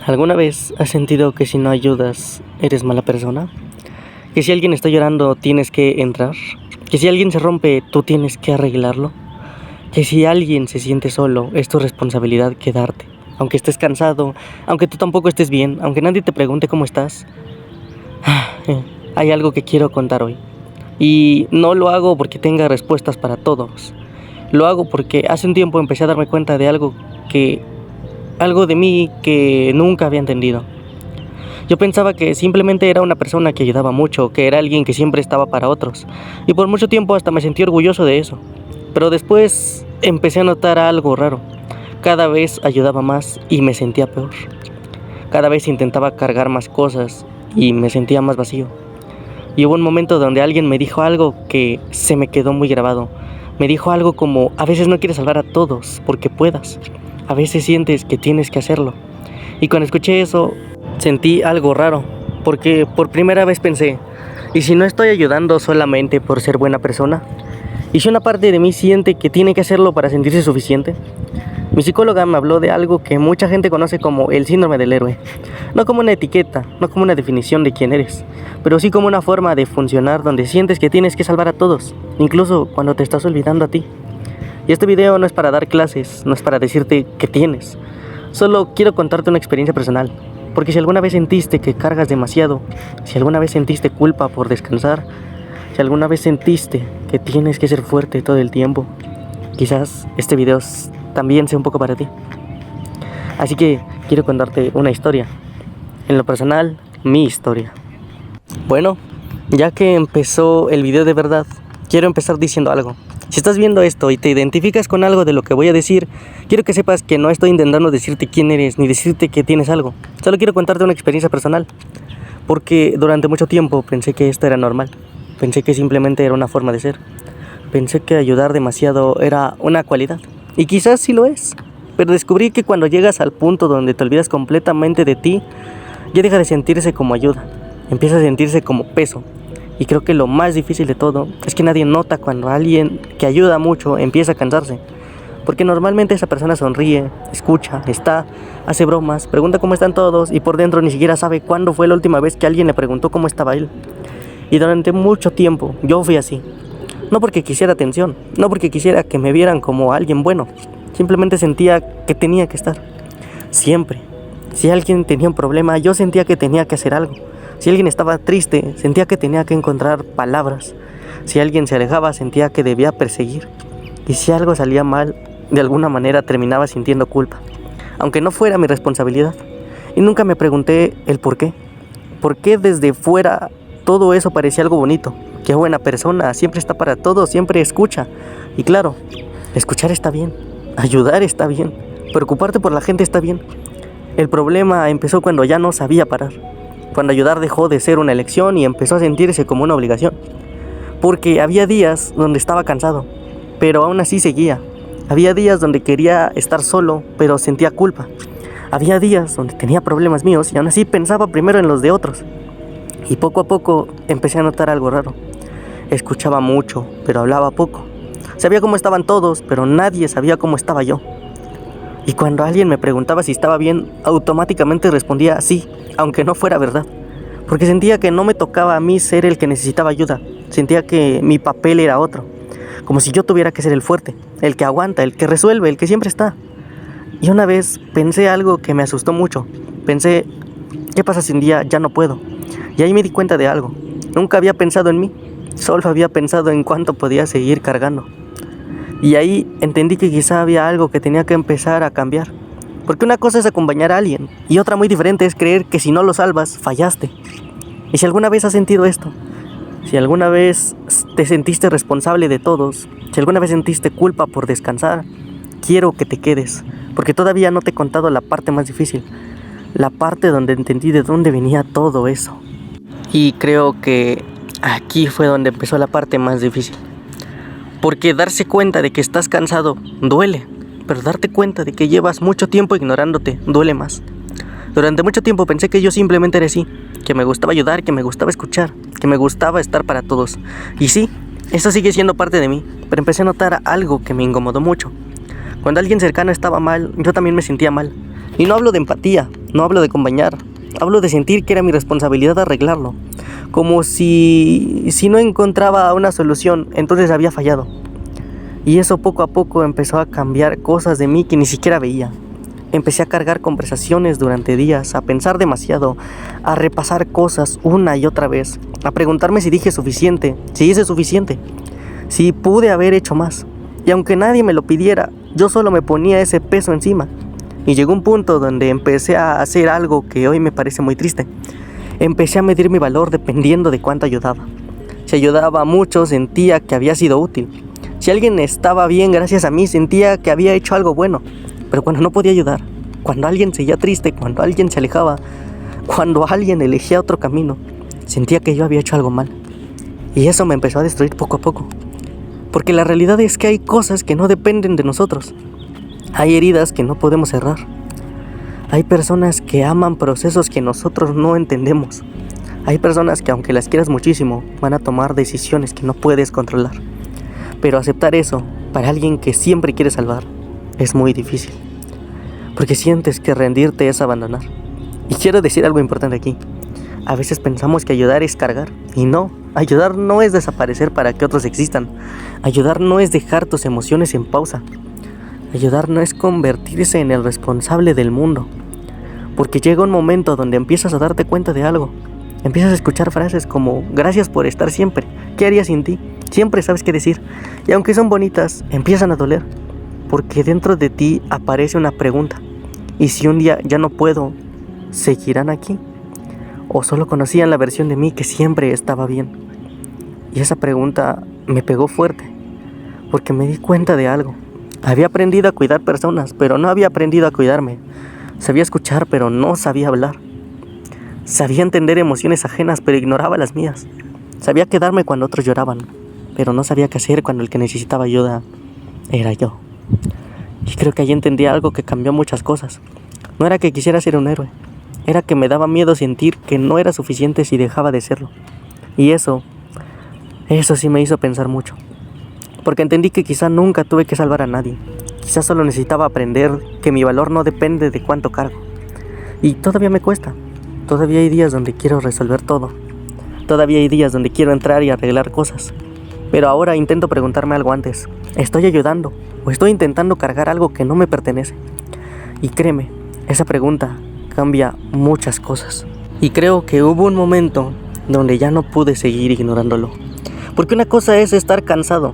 ¿Alguna vez has sentido que si no ayudas eres mala persona? ¿Que si alguien está llorando tienes que entrar? ¿Que si alguien se rompe tú tienes que arreglarlo? ¿Que si alguien se siente solo es tu responsabilidad quedarte? Aunque estés cansado, aunque tú tampoco estés bien, aunque nadie te pregunte cómo estás. Hay algo que quiero contar hoy. Y no lo hago porque tenga respuestas para todos. Lo hago porque hace un tiempo empecé a darme cuenta de algo de mí que nunca había entendido. Yo pensaba que simplemente era una persona que ayudaba mucho, que era alguien que siempre estaba para otros. Y por mucho tiempo hasta me sentí orgulloso de eso. Pero después empecé a notar algo raro. Cada vez ayudaba más y me sentía peor. Cada vez intentaba cargar más cosas y me sentía más vacío. Y hubo un momento donde alguien me dijo algo que se me quedó muy grabado. Me dijo algo como: a veces no quieres salvar a todos porque puedas. A veces sientes que tienes que hacerlo. Y cuando escuché eso, sentí algo raro, porque por primera vez pensé: ¿y si no estoy ayudando solamente por ser buena persona? ¿Y si una parte de mí siente que tiene que hacerlo para sentirse suficiente? Mi psicóloga me habló de algo que mucha gente conoce como el síndrome del héroe. No como una etiqueta, no como una definición de quién eres, pero sí como una forma de funcionar donde sientes que tienes que salvar a todos, incluso cuando te estás olvidando a ti. Y este video no es para dar clases, no es para decirte qué tienes. Solo quiero contarte una experiencia personal, porque si alguna vez sentiste que cargas demasiado, si alguna vez sentiste culpa por descansar, si alguna vez sentiste que tienes que ser fuerte todo el tiempo, quizás este video también sea un poco para ti. Así que quiero contarte una historia. En lo personal, mi historia. Bueno, ya que empezó el video de verdad, quiero empezar diciendo algo. Si estás viendo esto y te identificas con algo de lo que voy a decir, quiero que sepas que no estoy intentando decirte quién eres ni decirte que tienes algo. Solo quiero contarte una experiencia personal. Porque durante mucho tiempo pensé que esto era normal. Pensé que simplemente era una forma de ser. Pensé que ayudar demasiado era una cualidad. Y quizás sí lo es. Pero descubrí que cuando llegas al punto donde te olvidas completamente de ti, ya deja de sentirse como ayuda. Empieza a sentirse como peso. Y creo que lo más difícil de todo es que nadie nota cuando alguien que ayuda mucho empieza a cansarse. Porque normalmente esa persona sonríe, escucha, hace bromas, pregunta cómo están todos y por dentro ni siquiera sabe cuándo fue la última vez que alguien le preguntó cómo estaba él. Y durante mucho tiempo yo fui así. No porque quisiera atención, no porque quisiera que me vieran como alguien bueno. Simplemente sentía que tenía que estar. Siempre. Si alguien tenía un problema, yo sentía que tenía que hacer algo. Si alguien estaba triste, sentía que tenía que encontrar palabras. Si alguien se alejaba, sentía que debía perseguir. Y si algo salía mal, de alguna manera terminaba sintiendo culpa, aunque no fuera mi responsabilidad. Y nunca me pregunté el por qué. ¿Por qué desde fuera todo eso parecía algo bonito? Qué buena persona, siempre está para todos, siempre escucha. Y claro, escuchar está bien, ayudar está bien, preocuparte por la gente está bien. El problema empezó cuando ya no sabía parar. Cuando ayudar dejó de ser una elección y empezó a sentirse como una obligación. Porque había días donde estaba cansado, pero aún así seguía. Había días donde quería estar solo, pero sentía culpa. Había días donde tenía problemas míos y aún así pensaba primero en los de otros. Y poco a poco empecé a notar algo raro. Escuchaba mucho, pero hablaba poco. Sabía cómo estaban todos, pero nadie sabía cómo estaba yo. Y cuando alguien me preguntaba si estaba bien, automáticamente respondía sí, aunque no fuera verdad. Porque sentía que no me tocaba a mí ser el que necesitaba ayuda. Sentía que mi papel era otro. Como si yo tuviera que ser el fuerte, el que aguanta, el que resuelve, el que siempre está. Y una vez pensé algo que me asustó mucho. Pensé: ¿qué pasa si un día ya no puedo? Y ahí me di cuenta de algo. Nunca había pensado en mí, solo había pensado en cuánto podía seguir cargando. Y ahí entendí que quizá había algo que tenía que empezar a cambiar. Porque una cosa es acompañar a alguien y otra muy diferente es creer que si no lo salvas, fallaste. Y si alguna vez has sentido esto, si alguna vez te sentiste responsable de todos, si alguna vez sentiste culpa por descansar, quiero que te quedes, porque todavía no te he contado la parte más difícil, la parte donde entendí de dónde venía todo eso. Y creo que aquí fue donde empezó la parte más difícil. Porque darse cuenta de que estás cansado duele, pero darte cuenta de que llevas mucho tiempo ignorándote duele más. Durante mucho tiempo pensé que yo simplemente era así, que me gustaba ayudar, que me gustaba escuchar, que me gustaba estar para todos. Y sí, eso sigue siendo parte de mí, pero empecé a notar algo que me incomodó mucho. Cuando alguien cercano estaba mal, yo también me sentía mal. Y no hablo de empatía, no hablo de acompañar, hablo de sentir que era mi responsabilidad arreglarlo. Como si no encontraba una solución, entonces había fallado. Y eso poco a poco empezó a cambiar cosas de mí que ni siquiera veía. Empecé a cargar conversaciones durante días, a pensar demasiado, a repasar cosas una y otra vez, a preguntarme si dije suficiente, si hice suficiente, si pude haber hecho más. Y aunque nadie me lo pidiera, yo solo me ponía ese peso encima. Y llegó un punto donde empecé a hacer algo que hoy me parece muy triste. Empecé a medir mi valor dependiendo de cuánto ayudaba. Si ayudaba a mucho, sentía que había sido útil. Si alguien estaba bien gracias a mí, sentía que había hecho algo bueno. Pero cuando no podía ayudar, cuando alguien seguía triste, cuando alguien se alejaba, cuando alguien elegía otro camino, sentía que yo había hecho algo mal. Y eso me empezó a destruir poco a poco. Porque la realidad es que hay cosas que no dependen de nosotros. Hay heridas que no podemos cerrar. Hay personas que aman procesos que nosotros no entendemos. Hay personas que aunque las quieras muchísimo, van a tomar decisiones que no puedes controlar. Pero aceptar eso, para alguien que siempre quiere salvar, es muy difícil. Porque sientes que rendirte es abandonar. Y quiero decir algo importante aquí. A veces pensamos que ayudar es cargar. Y no, ayudar no es desaparecer para que otros existan. Ayudar no es dejar tus emociones en pausa. Ayudar no es convertirse en el responsable del mundo. Porque llega un momento donde empiezas a darte cuenta de algo. Empiezas a escuchar frases como, gracias por estar siempre, ¿qué haría sin ti? Siempre sabes qué decir. Y aunque son bonitas, empiezan a doler. Porque dentro de ti aparece una pregunta. ¿Y si un día ya no puedo, seguirán aquí? ¿O solo conocían la versión de mí que siempre estaba bien? Y esa pregunta me pegó fuerte. Porque me di cuenta de algo. Había aprendido a cuidar personas, pero no había aprendido a cuidarme. Sabía escuchar, pero no sabía hablar. Sabía entender emociones ajenas, pero ignoraba las mías. Sabía quedarme cuando otros lloraban, pero no sabía qué hacer cuando el que necesitaba ayuda era yo. Y creo que ahí entendí algo que cambió muchas cosas. No era que quisiera ser un héroe, era que me daba miedo sentir que no era suficiente si dejaba de serlo. Y eso sí me hizo pensar mucho. Porque entendí que quizá nunca tuve que salvar a nadie. Quizás solo necesitaba aprender que mi valor no depende de cuánto cargo. Y todavía me cuesta. Todavía hay días donde quiero resolver todo. Todavía hay días donde quiero entrar y arreglar cosas. Pero ahora intento preguntarme algo antes. ¿Estoy ayudando o estoy intentando cargar algo que no me pertenece? Y créeme, esa pregunta cambia muchas cosas. Y creo que hubo un momento donde ya no pude seguir ignorándolo. Porque una cosa es estar cansado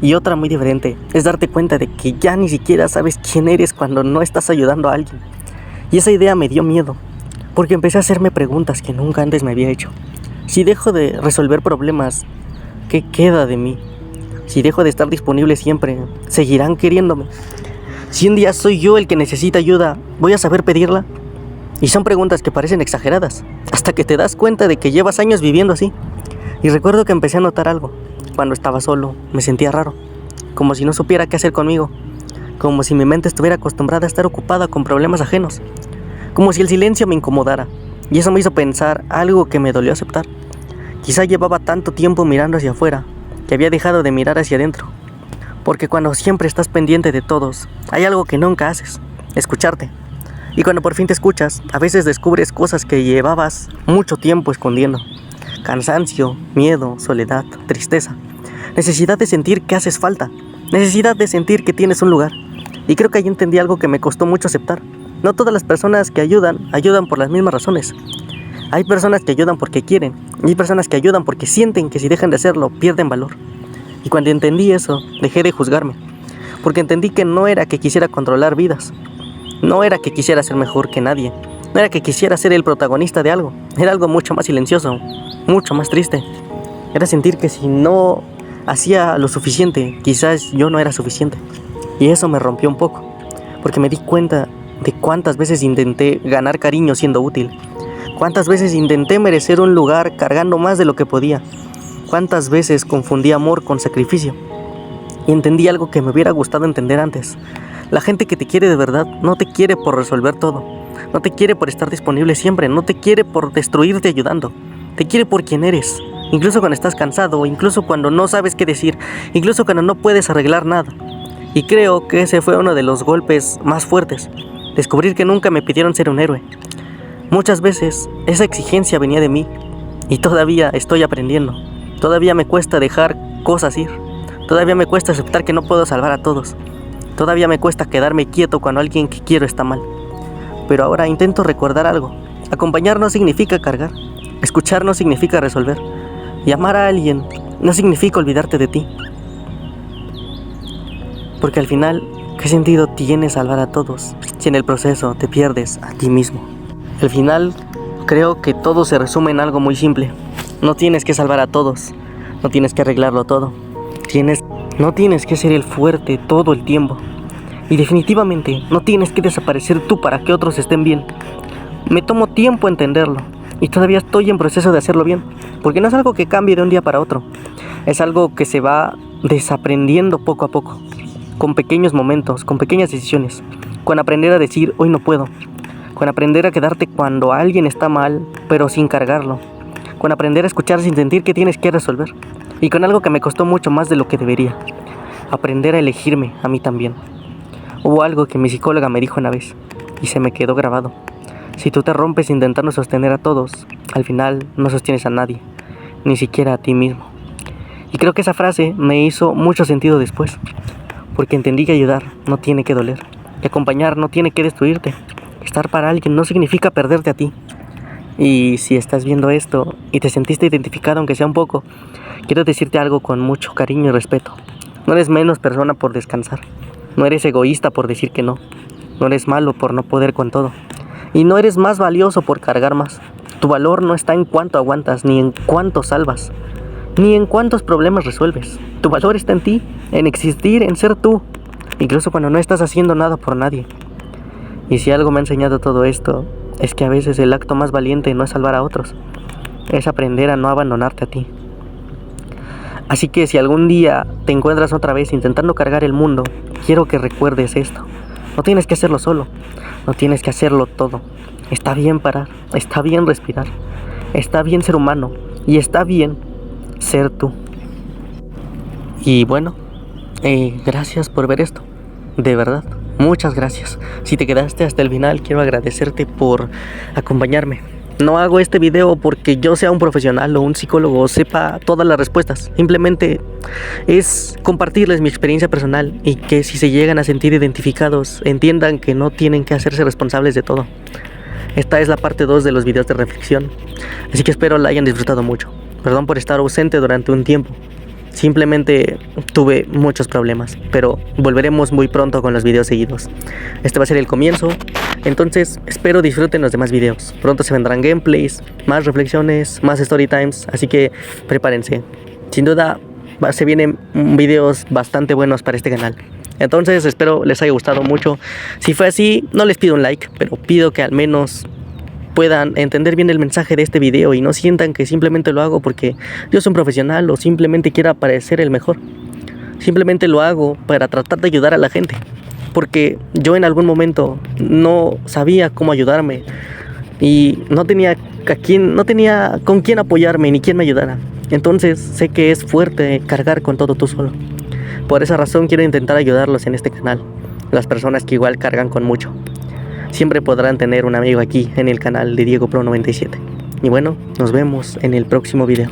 y otra muy diferente es darte cuenta de que ya ni siquiera sabes quién eres cuando no estás ayudando a alguien. Y esa idea me dio miedo, porque empecé a hacerme preguntas que nunca antes me había hecho. Si dejo de resolver problemas, ¿qué queda de mí? Si dejo de estar disponible siempre, ¿seguirán queriéndome? Si un día soy yo el que necesita ayuda, ¿voy a saber pedirla? Y son preguntas que parecen exageradas, hasta que te das cuenta de que llevas años viviendo así. Y recuerdo que empecé a notar algo. Cuando estaba solo, me sentía raro, como si no supiera qué hacer conmigo, como si mi mente estuviera acostumbrada a estar ocupada con problemas ajenos, como si el silencio me incomodara. Y eso me hizo pensar algo que me dolió aceptar. Quizá llevaba tanto tiempo mirando hacia afuera, que había dejado de mirar hacia adentro. Porque cuando siempre estás pendiente de todos, hay algo que nunca haces, escucharte. Y cuando por fin te escuchas, a veces descubres cosas que llevabas mucho tiempo escondiendo. Cansancio, miedo, soledad, tristeza. Necesidad de sentir que haces falta. Necesidad de sentir que tienes un lugar. Y creo que ahí entendí algo que me costó mucho aceptar. No todas las personas que ayudan por las mismas razones. Hay personas que ayudan porque quieren. Y hay personas que ayudan porque sienten que si dejan de hacerlo, pierden valor. Y cuando entendí eso, dejé de juzgarme. Porque entendí que no era que quisiera controlar vidas. No era que quisiera ser mejor que nadie. No era que quisiera ser el protagonista de algo. Era algo mucho más silencioso, mucho más triste. Era sentir que si no hacía lo suficiente, quizás yo no era suficiente. Y eso me rompió un poco, porque me di cuenta de cuántas veces intenté ganar cariño siendo útil. Cuántas veces intenté merecer un lugar cargando más de lo que podía. Cuántas veces confundí amor con sacrificio. Y entendí algo que me hubiera gustado entender antes. La gente que te quiere de verdad no te quiere por resolver todo. No te quiere por estar disponible siempre. No te quiere por destruirte ayudando. Te quiere por quien eres. Incluso cuando estás cansado, incluso cuando no sabes qué decir, incluso cuando no puedes arreglar nada. Y creo que ese fue uno de los golpes más fuertes. Descubrir que nunca me pidieron ser un héroe, Muchas veces esa exigencia venía de mí y todavía estoy aprendiendo. Todavía me cuesta dejar cosas ir. Todavía me cuesta aceptar que no puedo salvar a todos. Todavía me cuesta quedarme quieto cuando alguien que quiero está mal. Pero ahora intento recordar algo. Acompañar no significa cargar. Escuchar no significa resolver. Y amar a alguien no significa olvidarte de ti. Porque al final, ¿qué sentido tiene salvar a todos si en el proceso te pierdes a ti mismo? Al final, creo que todo se resume en algo muy simple. No tienes que salvar a todos. No tienes que arreglarlo todo. No tienes que ser el fuerte todo el tiempo. Y definitivamente no tienes que desaparecer tú para que otros estén bien. Me tomo tiempo a entenderlo y todavía estoy en proceso de hacerlo bien, porque no es algo que cambie de un día para otro. Es algo que se va desaprendiendo poco a poco, con pequeños momentos, con pequeñas decisiones, con aprender a decir hoy no puedo, con aprender a quedarte cuando alguien está mal, pero sin cargarlo, con aprender a escuchar sin sentir que tienes que resolver, y con algo que me costó mucho más de lo que debería: aprender a elegirme a mí también. Hubo algo que mi psicóloga me dijo una vez y se me quedó grabado: si tú te rompes intentando sostener a todos, al final no sostienes a nadie, ni siquiera a ti mismo. Y creo que esa frase me hizo mucho sentido después, porque entendí que ayudar no tiene que doler, que acompañar no tiene que destruirte. Estar para alguien no significa perderte a ti. Y si estás viendo esto y te sentiste identificado, aunque sea un poco, quiero decirte algo con mucho cariño y respeto. No eres menos persona por descansar. No eres egoísta por decir que no. No eres malo por no poder con todo. Y no eres más valioso por cargar más. Tu valor no está en cuánto aguantas, ni en cuánto salvas, ni en cuántos problemas resuelves. Tu valor está en ti, en existir, en ser tú, incluso cuando no estás haciendo nada por nadie. Y si algo me ha enseñado todo esto, es que a veces el acto más valiente no es salvar a otros, es aprender a no abandonarte a ti. Así que si algún día te encuentras otra vez intentando cargar el mundo, quiero que recuerdes esto. No tienes que hacerlo solo, no tienes que hacerlo todo. Está bien parar, está bien respirar, está bien ser humano y está bien ser tú. Y bueno, gracias por ver esto, de verdad, muchas gracias. Si te quedaste hasta el final, quiero agradecerte por acompañarme. No hago este video porque yo sea un profesional o un psicólogo o sepa todas las respuestas. Simplemente es compartirles mi experiencia personal y que si se llegan a sentir identificados, entiendan que no tienen que hacerse responsables de todo. Esta es la parte 2 de los videos de reflexión, así que espero la hayan disfrutado mucho. Perdón por estar ausente durante un tiempo. Simplemente tuve muchos problemas, pero volveremos muy pronto con los videos seguidos. Este va a ser el comienzo, entonces espero disfruten los demás videos. Pronto se vendrán gameplays, más reflexiones, más story times, así que prepárense. Sin duda se vienen videos bastante buenos para este canal. Entonces espero les haya gustado mucho. Si fue así, no les pido un like, pero pido que al menos puedan entender bien el mensaje de este video y no sientan que simplemente lo hago porque yo soy un profesional o simplemente quiero parecer el mejor. Simplemente lo hago para tratar de ayudar a la gente, porque yo en algún momento no sabía cómo ayudarme y no tenía con quién apoyarme ni quién me ayudara. Entonces sé que es fuerte cargar con todo tú solo. Por esa razón quiero intentar ayudarlos en este canal, las personas que igual cargan con mucho. Siempre podrán tener un amigo aquí en el canal de Diego Pro 97. Y bueno, nos vemos en el próximo video.